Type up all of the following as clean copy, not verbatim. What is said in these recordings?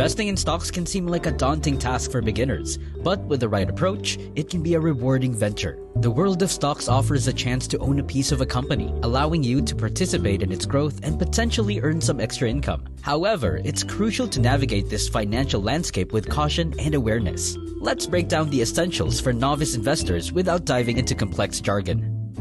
Investing in stocks can seem like a daunting task for beginners, but with the right approach, it can be a rewarding venture. The world of stocks offers a chance to own a piece of a company, allowing you to participate in its growth and potentially earn some extra income. However, it's crucial to navigate this financial landscape with caution and awareness. Let's break down the essentials for novice investors without diving into complex jargon.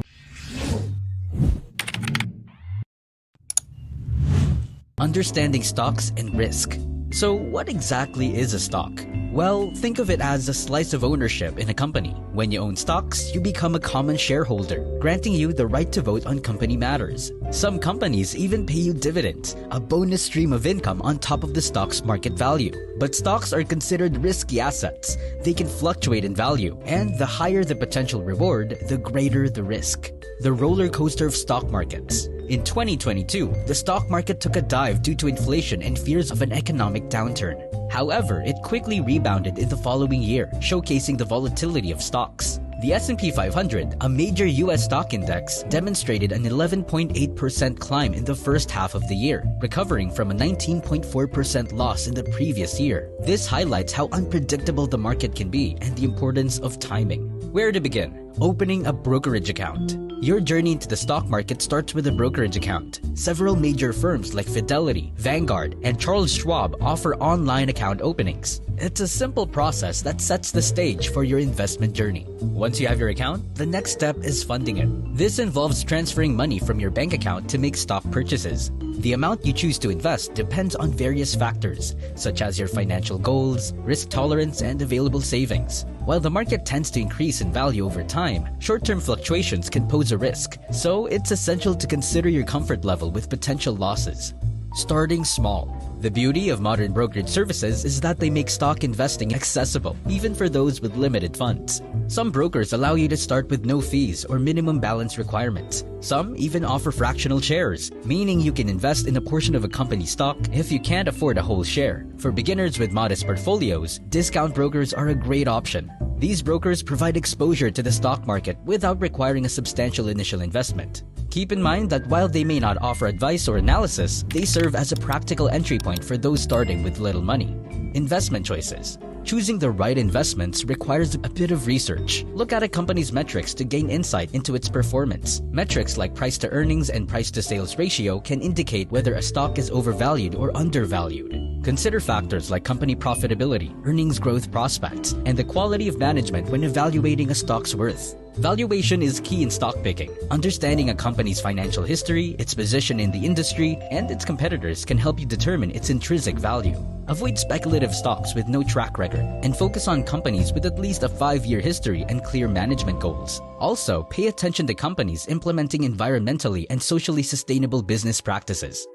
Understanding stocks and risk. So what exactly is a stock? Well, think of it as a slice of ownership in a company. When you own stocks, you become a common shareholder, granting you the right to vote on company matters. Some companies even pay you dividends, a bonus stream of income on top of the stock's market value. But stocks are considered risky assets. They can fluctuate in value, and the higher the potential reward, the greater the risk. The roller coaster of stock markets. In 2022, the stock market took a dive due to inflation and fears of an economic downturn. However, it quickly rebounded in the following year, showcasing the volatility of stocks. The S&P 500, a major U.S. stock index, demonstrated an 11.8% climb in the first half of the year, recovering from a 19.4% loss in the previous year. This highlights how unpredictable the market can be and the importance of timing. Where to begin? Opening a brokerage account. Your journey into the stock market starts with a brokerage account. Several major firms like Fidelity, Vanguard, and Charles Schwab offer online account openings. It's a simple process that sets the stage for your investment journey. Once you have your account, the next step is funding it. This involves transferring money from your bank account to make stock purchases. The amount you choose to invest depends on various factors, such as your financial goals, risk tolerance, and available savings. While the market tends to increase in value over time, short-term fluctuations can pose a risk, so it's essential to consider your comfort level with potential losses. Starting small. The beauty of modern brokerage services is that they make stock investing accessible, even for those with limited funds. Some brokers allow you to start with no fees or minimum balance requirements. Some even offer fractional shares, meaning you can invest in a portion of a company's stock if you can't afford a whole share. For beginners with modest portfolios, discount brokers are a great option. These brokers provide exposure to the stock market without requiring a substantial initial investment. Keep in mind that while they may not offer advice or analysis, they serve as a practical entry point for those starting with little money. Investment choices. Choosing the right investments requires a bit of research. Look at a company's metrics to gain insight into its performance. Metrics like price to earnings and price to sales ratio can indicate whether a stock is overvalued or undervalued. Consider factors like company profitability, earnings growth prospects, and the quality of management when evaluating a stock's worth. Valuation is key in stock picking. Understanding a company's financial history, its position in the industry, and its competitors can help you determine its intrinsic value. Avoid speculative stocks with no track record and focus on companies with at least a 5-year history and clear management goals. Also, pay attention to companies implementing environmentally and socially sustainable business practices.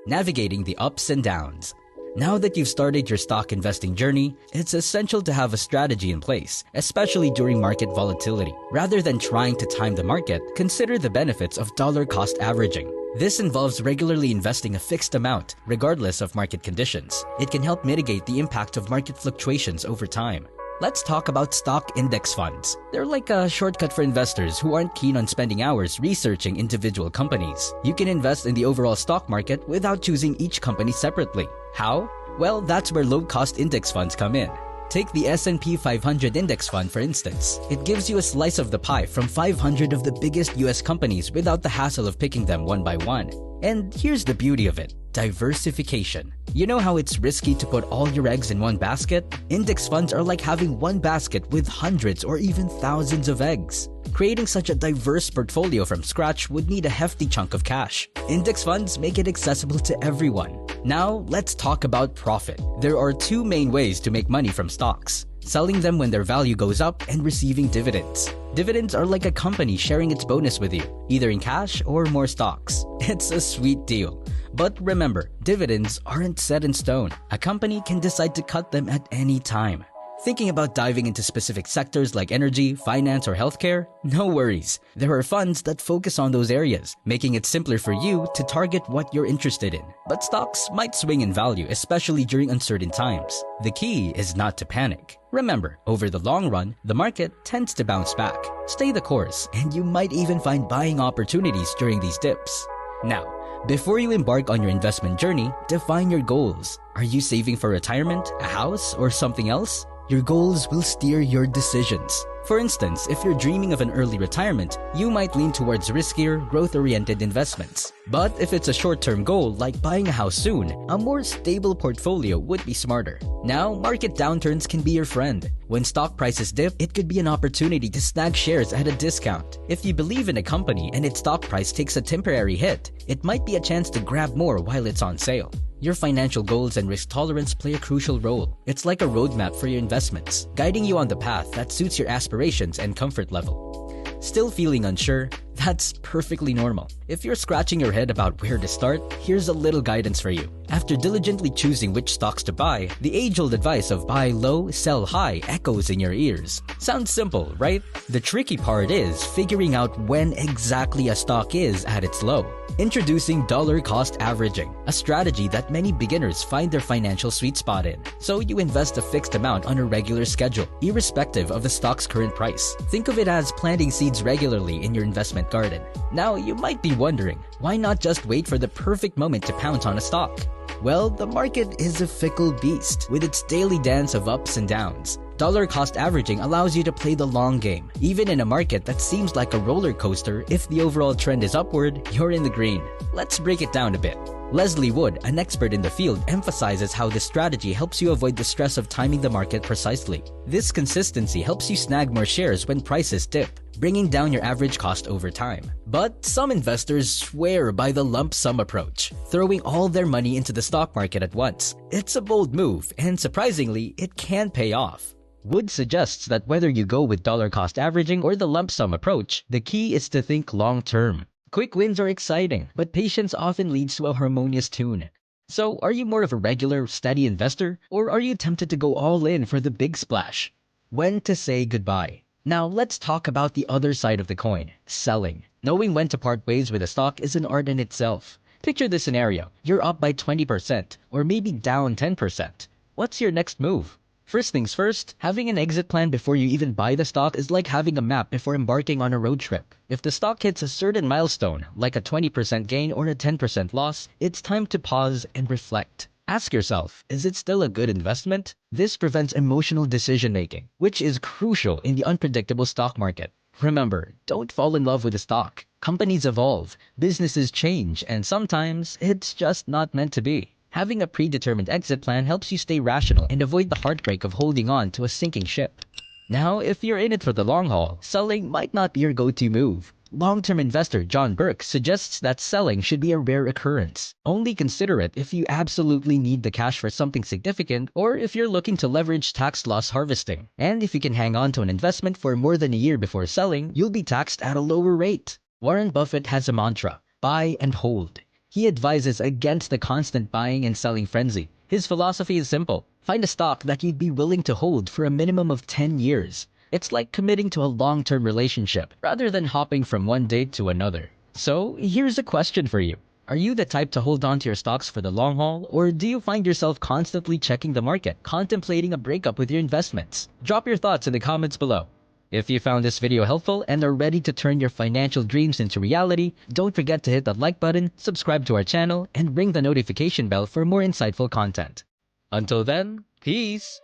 Navigating the ups and downs. Now that you've started your stock investing journey, it's essential to have a strategy in place, especially during market volatility. Rather than trying to time the market, consider the benefits of dollar cost averaging. This involves regularly investing a fixed amount, regardless of market conditions. It can help mitigate the impact of market fluctuations over time. Let's talk about stock index funds. They're like a shortcut for investors who aren't keen on spending hours researching individual companies. You can invest in the overall stock market without choosing each company separately. How? Well, that's where low-cost index funds come in. Take the S&P 500 Index Fund, for instance. It gives you a slice of the pie from 500 of the biggest US companies without the hassle of picking them one by one. And here's the beauty of it: diversification. You know how it's risky to put all your eggs in one basket? Index funds are like having one basket with hundreds or even thousands of eggs. Creating such a diverse portfolio from scratch would need a hefty chunk of cash. Index funds make it accessible to everyone. Now, let's talk about profit. There are two main ways to make money from stocks: selling them when their value goes up and receiving dividends. Dividends are like a company sharing its bonus with you, either in cash or more stocks. It's a sweet deal. But remember, dividends aren't set in stone. A company can decide to cut them at any time. Thinking about diving into specific sectors like energy, finance, or healthcare? No worries. There are funds that focus on those areas, making it simpler for you to target what you're interested in. But stocks might swing in value, especially during uncertain times. The key is not to panic. Remember, over the long run, the market tends to bounce back. Stay the course, and you might even find buying opportunities during these dips. Now, before you embark on your investment journey, define your goals. Are you saving for retirement, a house, or something else? Your goals will steer your decisions. For instance, if you're dreaming of an early retirement, you might lean towards riskier, growth-oriented investments. But if it's a short-term goal like buying a house soon, a more stable portfolio would be smarter. Now, market downturns can be your friend. When stock prices dip, it could be an opportunity to snag shares at a discount. If you believe in a company and its stock price takes a temporary hit, it might be a chance to grab more while it's on sale. Your financial goals and risk tolerance play a crucial role. It's like a roadmap for your investments, guiding you on the path that suits your aspirations and comfort level. Still feeling unsure? That's perfectly normal. If you're scratching your head about where to start, here's a little guidance for you. After diligently choosing which stocks to buy, the age-old advice of buy low, sell high echoes in your ears. Sounds simple, right? The tricky part is figuring out when exactly a stock is at its low. Introducing dollar cost averaging, a strategy that many beginners find their financial sweet spot in. So you invest a fixed amount on a regular schedule, irrespective of the stock's current price. Think of it as planting seeds regularly in your investment garden. Now, you might be wondering, why not just wait for the perfect moment to pounce on a stock? Well, the market is a fickle beast, with its daily dance of ups and downs. Dollar cost averaging allows you to play the long game. Even in a market that seems like a roller coaster, if the overall trend is upward, you're in the green. Let's break it down a bit. Leslie Wood, an expert in the field, emphasizes how this strategy helps you avoid the stress of timing the market precisely. This consistency helps you snag more shares when prices dip, bringing down your average cost over time. But some investors swear by the lump sum approach, throwing all their money into the stock market at once. It's a bold move, and surprisingly, it can pay off. Wood suggests that whether you go with dollar cost averaging or the lump sum approach, the key is to think long term. Quick wins are exciting, but patience often leads to a harmonious tune. So, are you more of a regular, steady investor, or are you tempted to go all in for the big splash? When to say goodbye. Now, let's talk about the other side of the coin, selling. Knowing when to part ways with a stock is an art in itself. Picture this scenario. You're up by 20%, or maybe down 10%. What's your next move? First things first, having an exit plan before you even buy the stock is like having a map before embarking on a road trip. If the stock hits a certain milestone, like a 20% gain or a 10% loss, it's time to pause and reflect. Ask yourself, is it still a good investment? This prevents emotional decision-making, which is crucial in the unpredictable stock market. Remember, don't fall in love with a stock. Companies evolve, businesses change, and sometimes it's just not meant to be. Having a predetermined exit plan helps you stay rational and avoid the heartbreak of holding on to a sinking ship. Now, if you're in it for the long haul, selling might not be your go-to move. Long-term investor John Burke suggests that selling should be a rare occurrence. Only consider it if you absolutely need the cash for something significant or if you're looking to leverage tax loss harvesting. And if you can hang on to an investment for more than a year before selling, you'll be taxed at a lower rate. Warren Buffett has a mantra: buy and hold. He advises against the constant buying and selling frenzy. His philosophy is simple: find a stock that you'd be willing to hold for a minimum of 10 years. It's like committing to a long-term relationship, rather than hopping from one date to another. So, here's a question for you. Are you the type to hold on to your stocks for the long haul, or do you find yourself constantly checking the market, contemplating a breakup with your investments? Drop your thoughts in the comments below. If you found this video helpful and are ready to turn your financial dreams into reality, don't forget to hit the like button, subscribe to our channel, and ring the notification bell for more insightful content. Until then, peace!